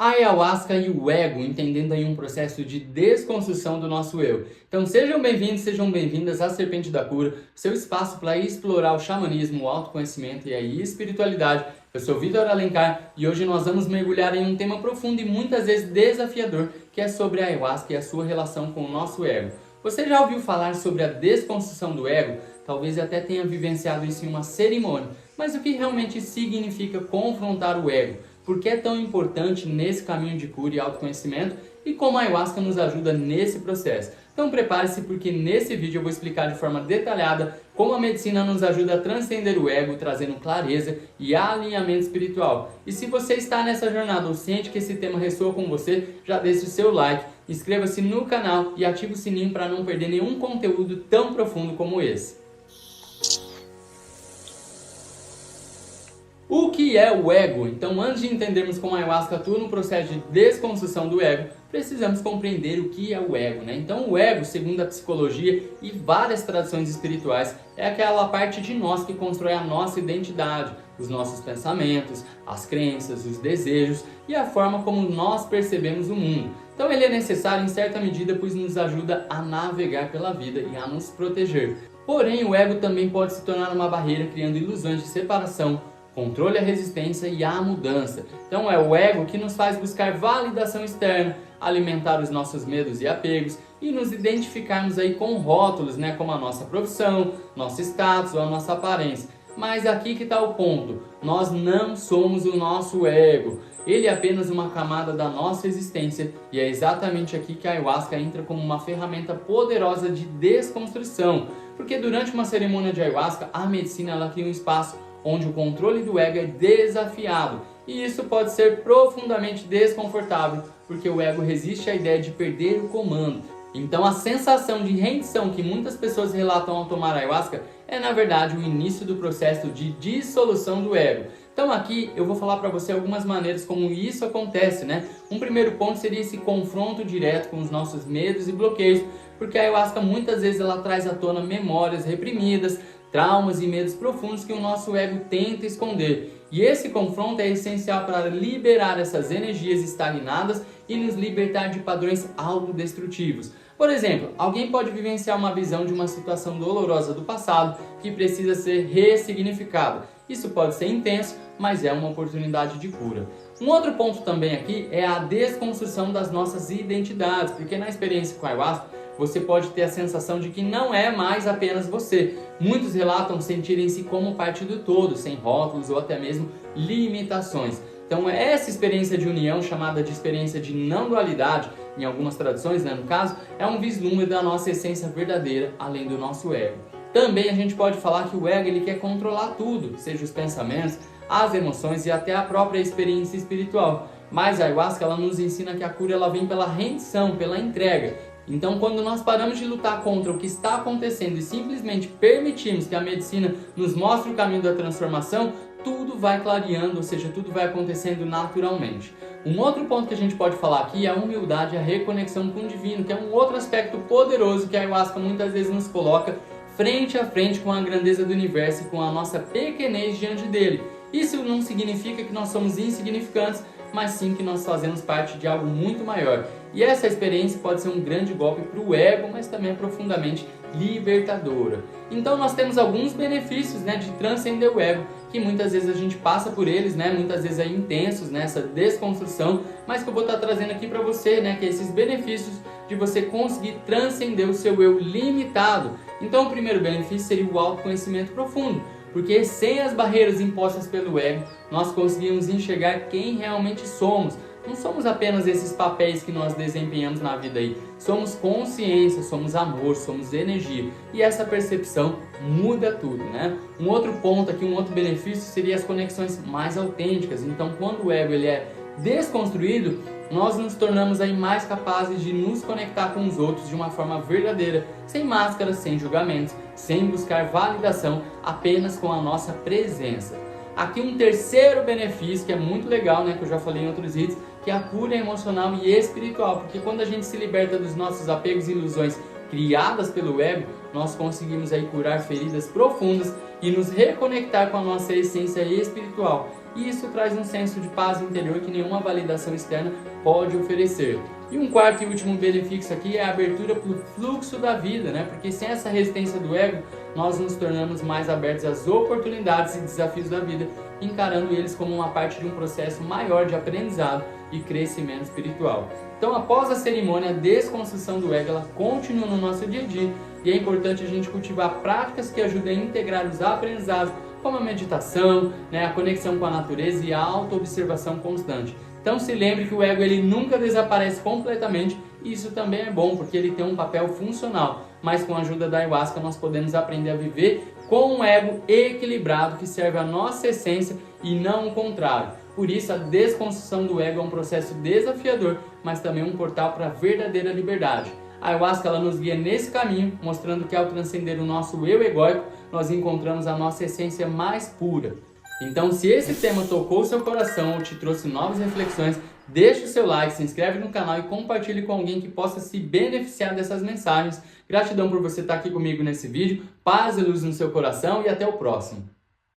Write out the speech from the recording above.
A ayahuasca e o ego, entendendo aí um processo de desconstrução do nosso eu. Então sejam bem-vindos, sejam bem-vindas à Serpente da Cura, seu espaço para explorar o xamanismo, o autoconhecimento e a espiritualidade. Eu sou Vitor Alencar e hoje nós vamos mergulhar em um tema profundo e muitas vezes desafiador, que é sobre a ayahuasca e a sua relação com o nosso ego. Você já ouviu falar sobre a desconstrução do ego? Talvez até tenha vivenciado isso em uma cerimônia, mas o que realmente significa confrontar o ego? Por que é tão importante nesse caminho de cura e autoconhecimento e como a ayahuasca nos ajuda nesse processo. Então prepare-se porque nesse vídeo eu vou explicar de forma detalhada como a medicina nos ajuda a transcender o ego, trazendo clareza e alinhamento espiritual. E se você está nessa jornada ou sente que esse tema ressoa com você, já deixe o seu like, inscreva-se no canal e ative o sininho para não perder nenhum conteúdo tão profundo como esse. O que é o ego? Então, antes de entendermos como a ayahuasca atua no processo de desconstrução do ego, precisamos compreender o que é o ego, né? Então, o ego, segundo a psicologia e várias tradições espirituais, é aquela parte de nós que constrói a nossa identidade, os nossos pensamentos, as crenças, os desejos e a forma como nós percebemos o mundo. Então, ele é necessário em certa medida, pois nos ajuda a navegar pela vida e a nos proteger. Porém, o ego também pode se tornar uma barreira, criando ilusões de separação, controle a resistência e a mudança. Então é o ego que nos faz buscar validação externa, alimentar os nossos medos e apegos e nos identificarmos aí com rótulos, né, como a nossa profissão, nosso status ou a nossa aparência. Mas aqui que está o ponto, nós não somos o nosso ego, ele é apenas uma camada da nossa existência e é exatamente aqui que a ayahuasca entra como uma ferramenta poderosa de desconstrução, porque durante uma cerimônia de ayahuasca, a medicina ela cria um espaço onde o controle do ego é desafiado. E isso pode ser profundamente desconfortável, porque o ego resiste à ideia de perder o comando. Então a sensação de rendição que muitas pessoas relatam ao tomar ayahuasca é na verdade o início do processo de dissolução do ego. Então aqui eu vou falar para você algumas maneiras como isso acontece, né? Um primeiro ponto seria esse confronto direto com os nossos medos e bloqueios, porque a ayahuasca muitas vezes ela traz à tona memórias reprimidas, traumas e medos profundos que o nosso ego tenta esconder. E esse confronto é essencial para liberar essas energias estagnadas e nos libertar de padrões autodestrutivos. Por exemplo, alguém pode vivenciar uma visão de uma situação dolorosa do passado que precisa ser ressignificada. Isso pode ser intenso, mas é uma oportunidade de cura. Um outro ponto também aqui é a desconstrução das nossas identidades, porque na experiência com a ayahuasca, você pode ter a sensação de que não é mais apenas você. Muitos relatam sentirem-se como parte do todo, sem rótulos ou até mesmo limitações. Então essa experiência de união, chamada de experiência de não dualidade, em algumas traduções, né, no caso, é um vislumbre da nossa essência verdadeira, além do nosso ego. Também a gente pode falar que o ego ele quer controlar tudo, seja os pensamentos, as emoções e até a própria experiência espiritual. Mas a ayahuasca ela nos ensina que a cura ela vem pela rendição, pela entrega. Então, quando nós paramos de lutar contra o que está acontecendo e simplesmente permitimos que a medicina nos mostre o caminho da transformação, tudo vai clareando, ou seja, tudo vai acontecendo naturalmente. Um outro ponto que a gente pode falar aqui é a humildade e a reconexão com o divino, que é um outro aspecto poderoso que a ayahuasca muitas vezes nos coloca frente a frente com a grandeza do universo e com a nossa pequenez diante dele. Isso não significa que nós somos insignificantes, mas sim que nós fazemos parte de algo muito maior. E essa experiência pode ser um grande golpe para o ego, mas também é profundamente libertadora. Então nós temos alguns benefícios, né, de transcender o ego, que muitas vezes a gente passa por eles, né, muitas vezes é intensos nessa desconstrução, mas que eu vou estar trazendo aqui para você, né, que é esses benefícios de você conseguir transcender o seu eu limitado. Então o primeiro benefício seria o autoconhecimento profundo, porque sem as barreiras impostas pelo ego, nós conseguimos enxergar quem realmente somos. Não somos apenas esses papéis que nós desempenhamos na vida aí. Somos consciência, somos amor, somos energia. E essa percepção muda tudo, né? Um outro ponto aqui, um outro benefício seria as conexões mais autênticas. Então, quando o ego ele é desconstruído, nós nos tornamos aí mais capazes de nos conectar com os outros de uma forma verdadeira, sem máscaras, sem julgamentos, sem buscar validação, apenas com a nossa presença. Aqui um terceiro benefício que é muito legal, né, que eu já falei em outros vídeos, que é a cura emocional e espiritual, porque quando a gente se liberta dos nossos apegos e ilusões criadas pelo ego, nós conseguimos aí curar feridas profundas e nos reconectar com a nossa essência espiritual. e isso traz um senso de paz interior que nenhuma validação externa pode oferecer. E um quarto e último benefício aqui é a abertura para o fluxo da vida, né? Porque sem essa resistência do ego, nós nos tornamos mais abertos às oportunidades e desafios da vida, encarando eles como uma parte de um processo maior de aprendizado e crescimento espiritual. Então, após a cerimônia, a desconstrução do ego, ela continua no nosso dia a dia, e é importante a gente cultivar práticas que ajudem a integrar os aprendizados, como a meditação, né, a conexão com a natureza e a auto-observação constante. Então se lembre que o ego ele nunca desaparece completamente, e isso também é bom, porque ele tem um papel funcional, mas com a ajuda da Ayahuasca nós podemos aprender a viver com um ego equilibrado que serve à nossa essência e não o contrário. Por isso a desconstrução do ego é um processo desafiador, mas também um portal para a verdadeira liberdade. A Ayahuasca ela nos guia nesse caminho, mostrando que ao transcender o nosso eu egóico, nós encontramos a nossa essência mais pura. Então, se esse tema tocou o seu coração ou te trouxe novas reflexões, deixe o seu like, se inscreve no canal e compartilhe com alguém que possa se beneficiar dessas mensagens. Gratidão por você estar aqui comigo nesse vídeo, paz e luz no seu coração e até o próximo.